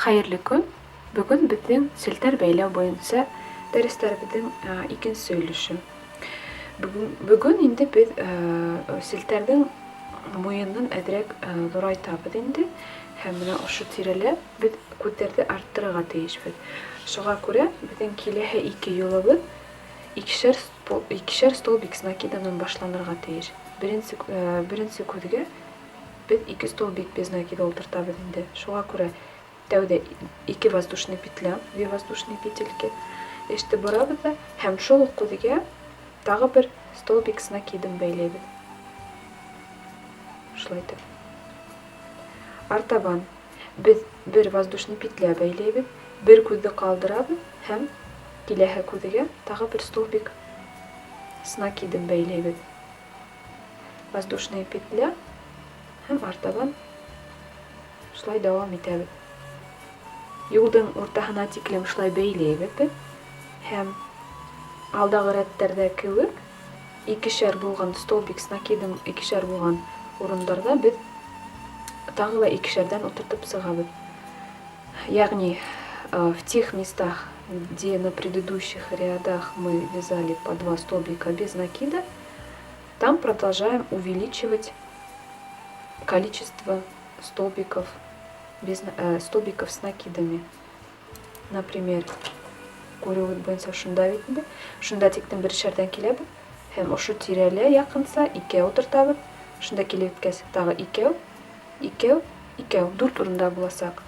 Xayrlı gün. Bugün біздің селтер бәйләү бойынша дәрестеріміздің икенче сөйлеші. Бүгін инде біз селтердің мойынын әдірек зурайтабыз инде. Һәм менә ошо тирәлә біз күтәрде арттырырга тиешбез. Шуңа күрә безнең киләһе 2 юлыбыз икешәр столбик накиданнан башланырга тиеш. Беренче күзгә biz 2 столбик без накида утыртабыз инде. Шуңа күрә тәүдә 2 воздушный петля, 2 воздушный петельки эште барабыз да һәм шул ук күзгә тагы бер столбик с накидын бәйләйбез. Шулай итеп. Артабан без бер воздушный петля бәйләйбез, бер күзне калдырабыз һәм киләһе күзгә тагы бер столбик с накидын бәйләйбез. Воздушная петля һәм артабан шулай дәвам итәбез. Юлдың уртаһына тиклем шулай бәйләйбез һәм алдагы рәттәрдә кебек икешәр булган столбик с накидын икешәр булган урындарда без тагы да икешәрдән утыртып сыгабыз. Ягъни в тех местах, где на предыдущих рядах мы вязали по 2 столбика без накида, там продолжаем увеличивать количество столбиков с накидами. Например, көрүгүт боюнча шунда тиктен биришерден келебиз һәм ошо тирәле якынса 2 утыртабыз. Шунда килеп кес тагы 2, 2, 2, 4 урында буласак.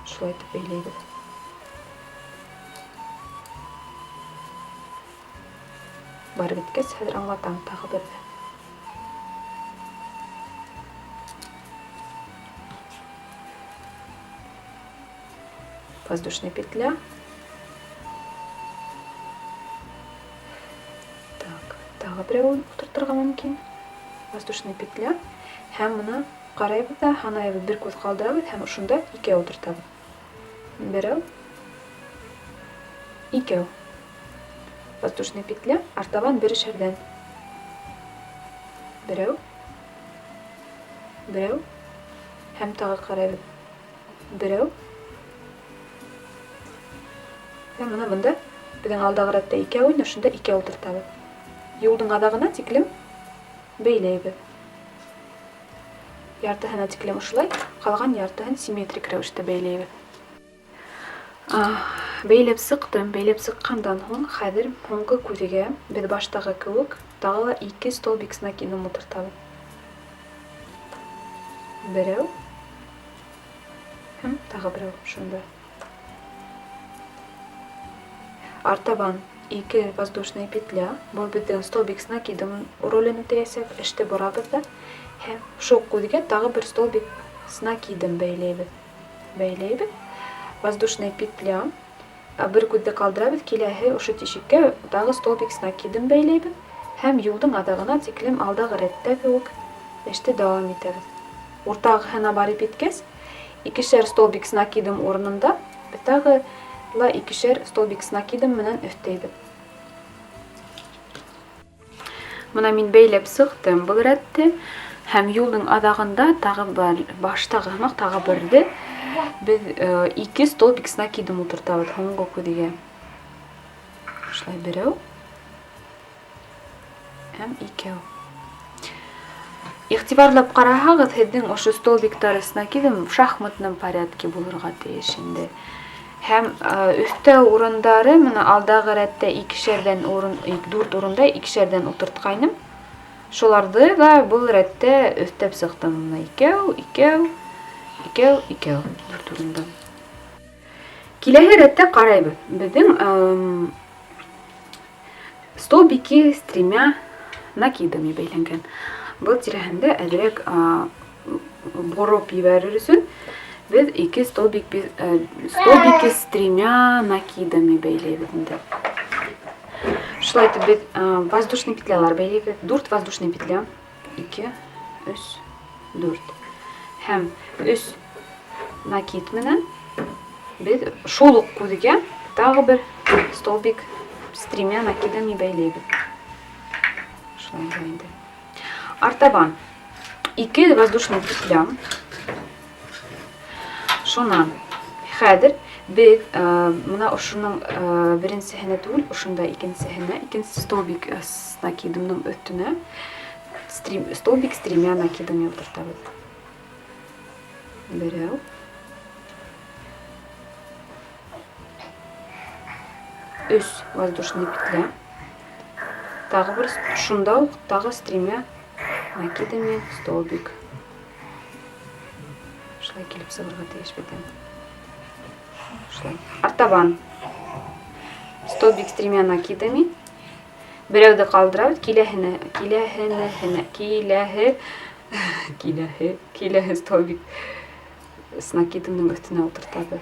Шулай итеп бәйләйбез. Барып биткәч, хәзер аңлатам тагы бер. Воздушная петля. Так, тагы берәү утыртырга мөмкин. Воздушная петля. Һәм моны карайбыз да, ханаябыз бер күз калдырабыз һәм шунда 2 утыртабыз. Берәү, 2. Воздушная петля, артабан беришердән. Берәү, берәү, һәм тагы карайбыз. Берәү. Һәм менә монда безнең алдагы рәттә 2 уйна, шунда 2 утыртабыз. Юлдың адагына тиклем бәйләйбез. Яртыһына тиклем ушулай, калган яртыһын симметрик рәвештә бәйләйбез. Бәйләп сыктым, бәйләп сыккандан соң хәзер соңгы күзгә без баштагы кебек тагы 2 столбик с накидын утыртабыз. Берәү һәм тагы берәү шунда. Артабан 2 воздушная петля, бу безнең столбик с накидын ролен үтәячәк, эште барабыз да һәм шул күзгә тагы бер столбик с накидын бәйләйбез. Бәйләйбез. Воздушная петля, бер күзне калдырабыз, киләһе ошо тишеккә тагы столбик с накидын бәйләйбез һәм юлдың адагына тиклем алдагы рәттә кебек эште дәвам итәбез. Уртагына барып иткәч, икешәр столбик с накидын урынында без тагы ла икешәр столбик с накидын менән өстәйбез. Менә мин бәйләп сыктым бу рәттә һәм юлдың адагында тагы баштагы һымак тагы берде biz 2 столбик с накидын утыртабыз соңгы күзгә. Шулай берәү һәм 2. Игътибарлап карасагыз, һезнең ошо столбиктар с накидын в шахматном порядке булырга тиеш инде. Һәм өстә урындары менә алдагы рәттә икешәрдән 4 урында икешәрдән утырткайным. Шуларды да бу рәттә өстәп сыктым. 2, 2, 2, 2, 4 урында. Киләһе рәттә карайбыз. Безнең столбики с 3 накидами бәйләнгән. Бу тирәһендә әзрәк борып ибәрер өчен biz 2 столбики с 3 накидами бәйләйбез инде. Шулай итеп без воздушный петлялар бәйләйбез. 4 воздушный петля. 2, 3, 4. Һәм 3 накид менән без шул ук күзгә тагы бер столбик с 3 накидами бәйләйбез. Шулай инде. Артабан 2 воздушный петля Шунан хәзер biz мына ошының беренчесенә түгел, ошында икенчесенә, икенче столбик с накидымның өстенә столбик с тремя накидами утыртабыз. Берәү. Өч воздушный петля. Тагы бер шунда ук тагы с тремя накидами столбик. Шулай килеп сыгырга тиеш бит. Артабан столбик с тремя накидами. Берәүдә калдырабыз, киләһе столбик с накидымның өстенә утыртабыз.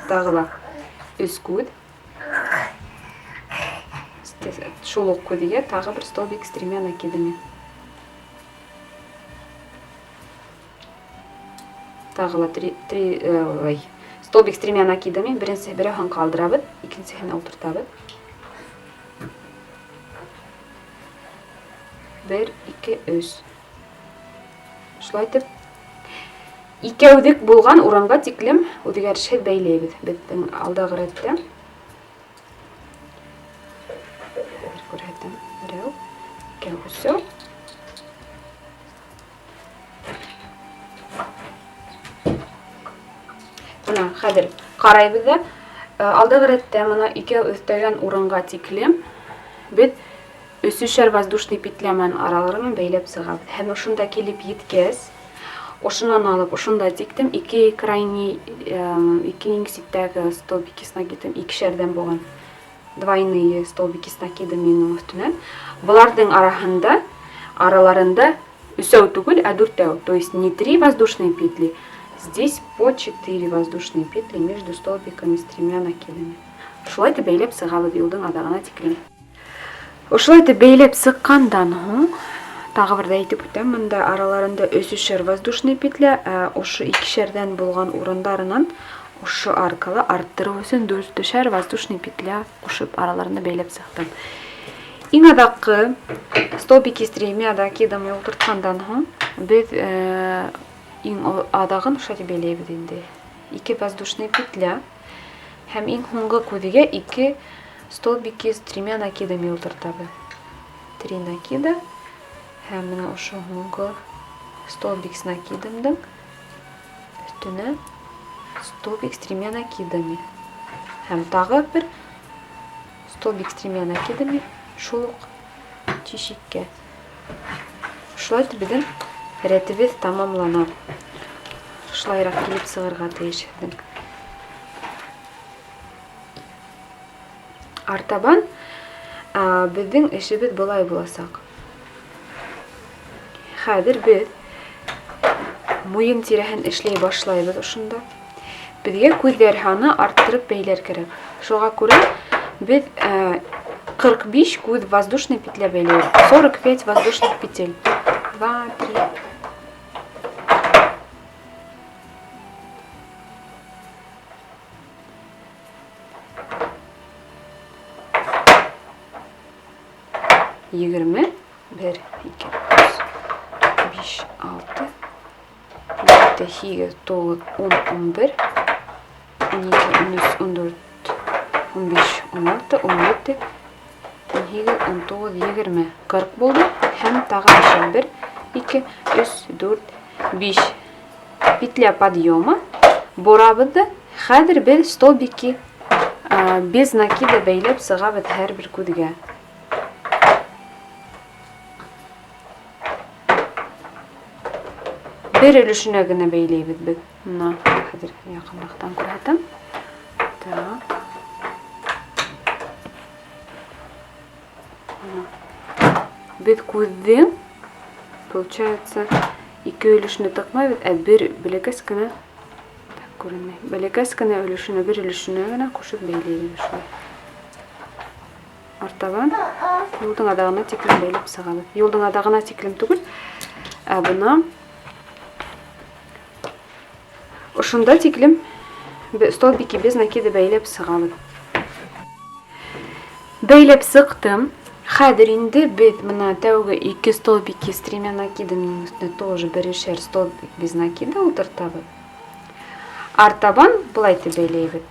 Тагы да өс күд. Шул ук күдгә тагы бер столбик с тремя накидами. Тагы да столбик с тремя накидами, беренчесе берәүһен калдырабыз, икенчесенә утыртабыз. 1, 2, 3. Шулай итеп, икәүдек булган урынга тиклем үзгәрешһез бәйләйбез. Безнең алдагы рәттә. Күрһәтәм. Берәү, икәү, всё. Мына хәзер карайбыз да, алдагы рәттә мына икәү өстәгән урынга тиклем без өсүшәр воздушный петлямен араларын бәйләп сыгабыз. Һәм ошында килеп еткәс, ошыннан алып ошында тиктем, ике крайний, ике ситтәге столбики с накидом, икешәрдән булган двойные столбики с накидами өстенә. Буларның араларында өсәү түгел, а дүртәү. То есть не 3 воздушные петли, здесь по 4 воздушные петли между столбиками с тремя накидами. Шулай итеп бәйләп сыгабыз юлдың адагына тиклем. Ошолай итеп бәйләп сыккандан соң, тагы бер дә әйтеп үтәм, монда араларында өсүшәр воздушный петля, ошы икешәрдән булган урындарынан ошы аркылы арттыру өчен 4 воздушный петля кушып араларында бәйләп сыктым. Иң адакы столбики с тремя накидами утырткандан соң, без иң адагын ошо бәйләйбез инде. 2 воздушный петля һәм иң соңгы күзгә 2 столбики с тремя накидами утыртабыз. 3 накида һәм менә ошо соңгы столбик с накидымның өстенә столбик с тремя накидами. Һәм тагы бер столбик с тремя накидами шул ук тишеккә. Шулай итеп безнең рәтебез тамамлана. Шулайрак килеп сыгырга тиешбез. Артабан безнең эшебез булай булачак. Хәзер без муен тирәһен эшләй башлайбыз ошында. Безгә күзләр ханы арттырып бәйләр кирәк. Шуңа күрә без 45 күз воздушный петля бәйләйбез. 45 воздушных петель. 2, 3. Егерме, 1, 2, 5, 6, 7, 8, 9, 10, 11, 12, 13, 14, 15, 16, 17, 18, 19, 20, 40 булды. Һәм тагы 1, 2, 3, 4, 5 петля подъема. Борабыз да хәзер без столбики без накида бәйләп сыгабыз һәр бер күзгә. Бер өлешенә генә бәйләйбез без. Мына хәзер якынлыктан күрһәтәм. Так. Без күздән получается 2 өлешне тыкмайбыз, ә бер бәләкәс кенә күренмәй. Бәләкәс кенә өлешенә, бер өлешенә генә кушып бәйләйбез шулай. Артабан юлдың адагына тиклем бәйләп сыгабыз. Юлдың адагына тиклем түгел, ә бuna ошында тиклем столбики без накида бәйләп сыгабыз. Бәйләп сыктым. Хәзер инде без мына тәүге 2 столбики с тремя накидами өстенә тоже берешәр столбик без накида утыртабыз. артабан булай итеп бәйләйбез.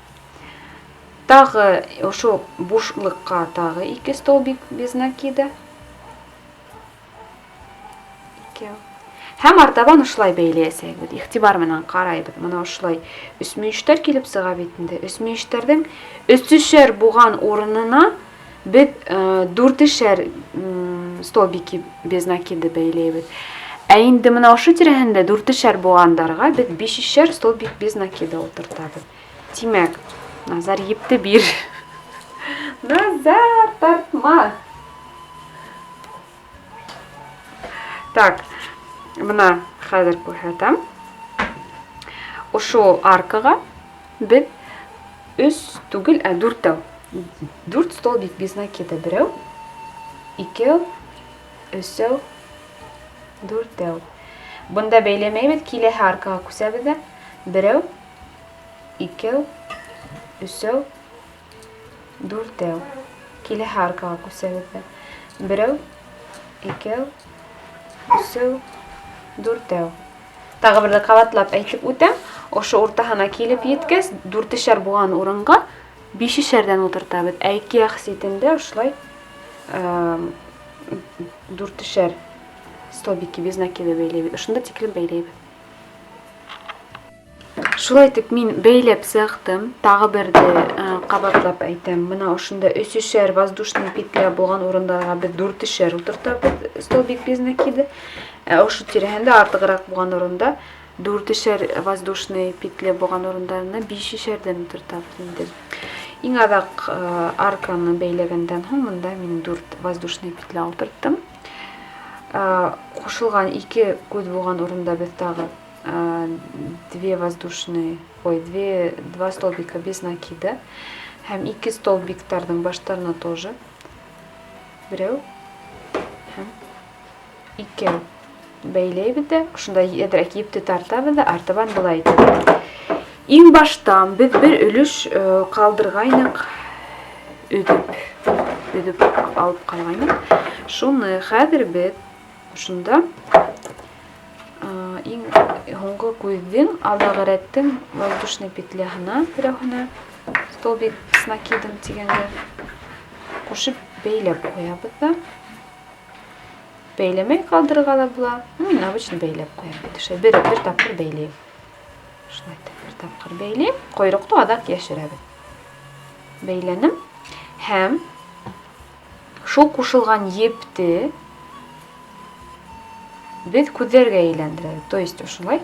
Тагы ошо бушлыкка тагы 2 столбик без накида. Һәм артабан ушулай бәйләсәк, ихтибар менән карайбыз. Мына ушулай өсмөйүштәр килеп сыга битендә. Өсмөйүштәрдең өстүшәр булган урынына без 4-шәр столбики без накида бәйләйбез. Ә инде мына ошо тирәһендә 4-шәр булгандарга без 5-шәр столбик без накида утыртабыз. Тимәк, Назар епте бир. Назар тартма. Так, мына хәзер күрһәтәм. Ошо аркага без 3 түгел, 4 4 столбик без накида. Берәү, 2, 3, 4. Бунда бәйләмәйбез, киләһе аркага күсәбез дә. Берәү, 2, 3, 4. Киләһе аркага күсәбез дә. Берәү, 2, 3, 4. Тагы бер дә кабатлап әйтеп үтәм. Ошо уртаһына килеп yeткәс, 4-шәр булган урынга 5-шәрдән утыртабыз. Ә 2 ахситендә ушулай 4-шәр столбики без накида бәйләйбез. Ошонда тиклем бәйләйбез. Шулай итеп мин бәйләп сыктым. Тагы бер дә кабатлап әйтәм. Мына ошонда 3-шәр воздушный петля булган урындарга без 4-шәр утыртабыз столбик без накида. Ошо тирәһендә артыграк булган урында 4-шәр воздушный петля булган урындарына 5-шәрдән утыртабыз инде. Иң адак арканы бәйләгәндән соң монда мин 4 воздушный петля утырттым. Кушылган 2 күз булган урында без тагы 2 столбика без накида. Һәм 2 столбиктарның баштарына тоже. Берәү һәм 2 бәйләйбез дә, ошонда ядрак ипте тартабыз да, артабан булай итәбез. Иң баштан без бер өлеш калдыргайнык, өдүп алып калгайнык. Шуны хәзер без ошонда иң һоңгы күздең алдагы рәттең воздушный петляһына, берәүһенә столбик с накидом дигәнгә кушып бәйләп куябыз да. Бәйләмәй калдырырга да була. Мин обычно бәйләп куям. Бер тапкыр бәйләйм. Шулай бер тапкыр бәйләйм. Койрыкты адак яшерәбез. Бәйләнем. Һәм шул кушылган епте без күзләргә әйләндерәбез. То есть ошулай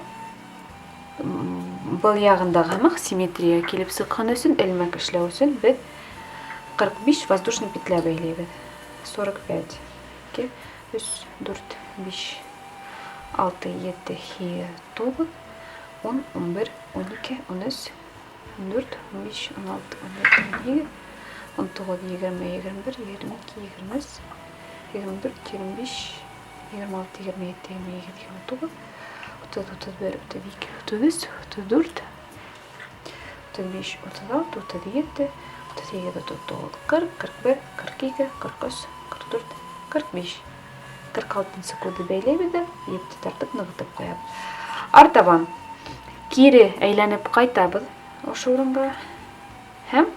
был ягындагы хамак симметрия килеп сыккан өчен, элмәк эшләү өчен без 45 воздушный петля бәйләйбез. 45. 2 3, 4, 5, 6, 7, 8, 9, 10, 11, 12, 13, 14, 15, 16, 17, 18, 19, 20, 21, 22, 23, 24, 25, 26, 27, 28, 29, 30, 31, 32, 33, 34, 35, 36, 37, 38, 39, 40, 41, 42, 43, 44, 45. 46 күзде бәйләйбез дә, епте тартып ныгытып куябыз. Артабан кире әйләнеп кайтабыз ошо урынга. Һәм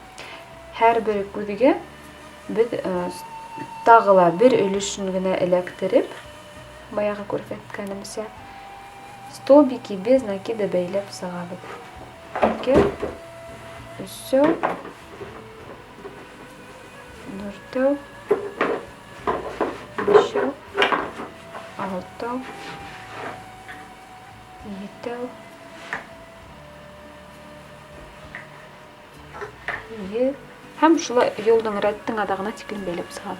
һәр бер күзгә без тагыла бер өлешен генә эләктереп, баягы күрсәткәнемчә, столбики без накида бәйләп сыгабыз. 2, 3, 4, 5, 6, 7, һәм шулай юлдың рәттең адагына тиклем бәйләп сыгам.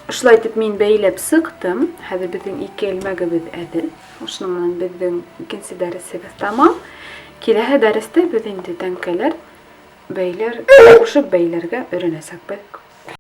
Шулай итеп мин бәйләп сыктым. Хәзер безнең 2 элмәгебез әзер. Шуның менән безнең икенче дәресебез тамам. Киләһе дәрестә без инде тәңкәләр бәйләр, кушып бәйләргә өйрәнәсәкбез.